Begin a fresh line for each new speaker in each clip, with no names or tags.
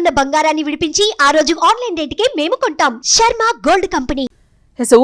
ఉన్న బంగారాన్ని విడిపించి ఆ రోజు ఆన్లైన్ రేటుకే మేము కొంటాం. Sharma gold company.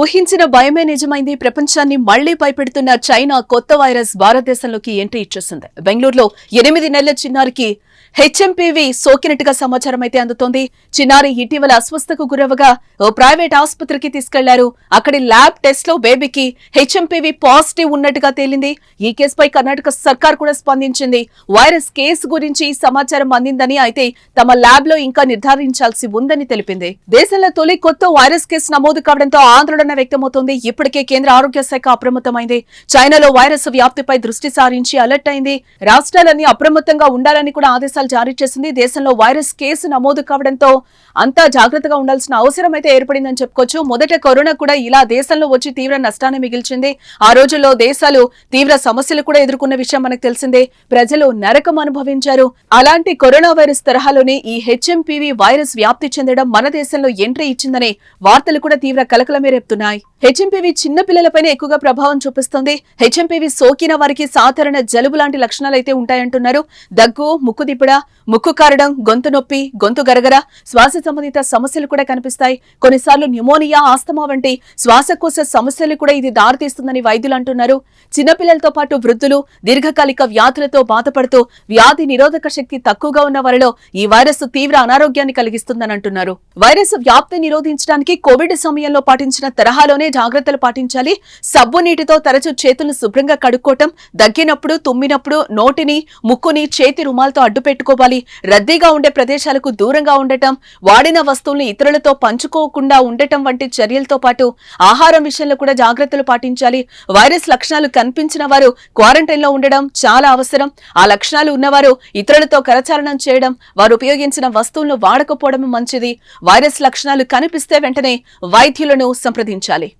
ఊహించిన భయమే నిజమైంది. ప్రపంచాన్ని మళ్లీ భయపెడుతున్న చైనా కొత్త వైరస్ భారతదేశంలోకి ఎంట్రీ ఇచ్చేసింది. బెంగళూరులో 8 నెలల చిన్నారికి హెచ్ఎంపీవీ సోకినట్టుగా సమాచారం అయితే అందుతోంది. చిన్నారి ఇటీవల అస్వస్థకు గురవగా ఓ ప్రైవేట్ ఆసుపత్రికి తీసుకెళ్లారు. అక్కడి ల్యాబ్ టెస్ట్ లో బేబీకి హెచ్ఎంపీవీ పాజిటివ్ ఉన్నట్టుగా తేలింది. ఈ కేసుపై కర్ణాటక సర్కార్ కూడా స్పందించింది. వైరస్ కేసు గురించి సమాచారం అందిందని, అయితే తమ ల్యాబ్ లో ఇంకా నిర్ధారించాల్సి ఉందని తెలిపింది. దేశంలో తొలి కొత్త వైరస్ కేసు నమోదు కావడంతో ఆందోళన వ్యక్తమవుతోంది. ఇప్పటికే కేంద్ర ఆరోగ్య శాఖ అప్రమత్తమైంది. చైనాలో వైరస్ వ్యాప్తిపై దృష్టి సారించి అలర్ట్ అయింది. రాష్ట్రాలన్నీ అప్రమత్తంగా ఉండాలని కూడా ఆదేశాలు జారీ చేసింది. దేశంలో వైరస్ కేసు నమోదు కావడంతో అంతా జాగ్రత్తగా ఉండాల్సిన అవసరం అయితే ఏర్పడిందని చెప్పుకోవచ్చు. మొదట కరోనా కూడా ఇలా దేశంలో వచ్చి తీవ్ర నష్టాన్ని మిగిల్చింది. ఆ రోజుల్లో దేశాలు తీవ్ర సమస్యలు కూడా ఎదుర్కొన్న విషయం మనకు తెలిసిందే. ప్రజలు నరకం అనుభవించారు. అలాంటి కరోనా వైరస్ తరహాలోనే ఈ హెచ్ఎంపీవీ వైరస్ వ్యాప్తి చెందడం మన దేశంలో ఎంట్రీ ఇచ్చిందనే వార్తలు కూడా తీవ్ర కలకలమే రేపుతున్నాయి. హెచ్ఎంపీవీ చిన్న పిల్లలపైన ఎక్కువగా ప్రభావం చూపిస్తుంది. హెచ్ఎంపీవీ సోకిన వారికి సాధారణ జలుబు లాంటి లక్షణాలైతే ఉంటాయంటున్నారు. దగ్గు, ముక్కు దిబ్బడ, ముక్కు కారడం, గొంతు నొప్పి, గొంతు గరగర, శ్వాస సంబంధిత సమస్యలు కూడా కనిపిస్తాయి. కొన్నిసార్లు న్యూమోనియా, ఆస్తమా వంటి శ్వాసకోశ సమస్యలు కూడా ఇది దారితీస్తుందని వైద్యులు అంటున్నారు. చిన్నపిల్లలతో పాటు వృద్ధులు, దీర్ఘకాలిక వ్యాధులతో బాధపడుతూ వ్యాధి నిరోధక శక్తి తక్కువగా ఉన్న వారిలో ఈ వైరస్ తీవ్ర అనారోగ్యాన్ని కలిగిస్తుందని అంటున్నారు. వైరస్ వ్యాప్తి నిరోధించడానికి కోవిడ్ సమయంలో పాటించిన తరహాలోనే జాగ్రత్తలు పాటించాలి. సబ్బు నీటితో తరచూ చేతులను శుభ్రంగా కడుక్కోవటం, దగ్గినప్పుడు, తుమ్మినప్పుడు నోటిని, ముక్కుని చేతి రుమాలతో అడ్డు పెట్టుకోవాలి. రద్దీగా ఉండే ప్రదేశాలకు దూరంగా ఉండటం, వాడిన వస్తువుల్ని ఇతరులతో పంచుకోకుండా ఉండటం వంటి చర్యలతో పాటు ఆహారం విషయంలో కూడా జాగ్రత్తలు పాటించాలి. వైరస్ లక్షణాలు కనిపించిన వారు క్వారంటైన్ లో ఉండడం చాలా అవసరం. ఆ లక్షణాలు ఉన్నవారు ఇతరులతో కరచాలనం చేయడం, వారు ఉపయోగించిన వస్తువులను వాడకపోవడం మంచిది. వైరస్ లక్షణాలు కనిపిస్తే వెంటనే వైద్యులను సంప్రదించాలి.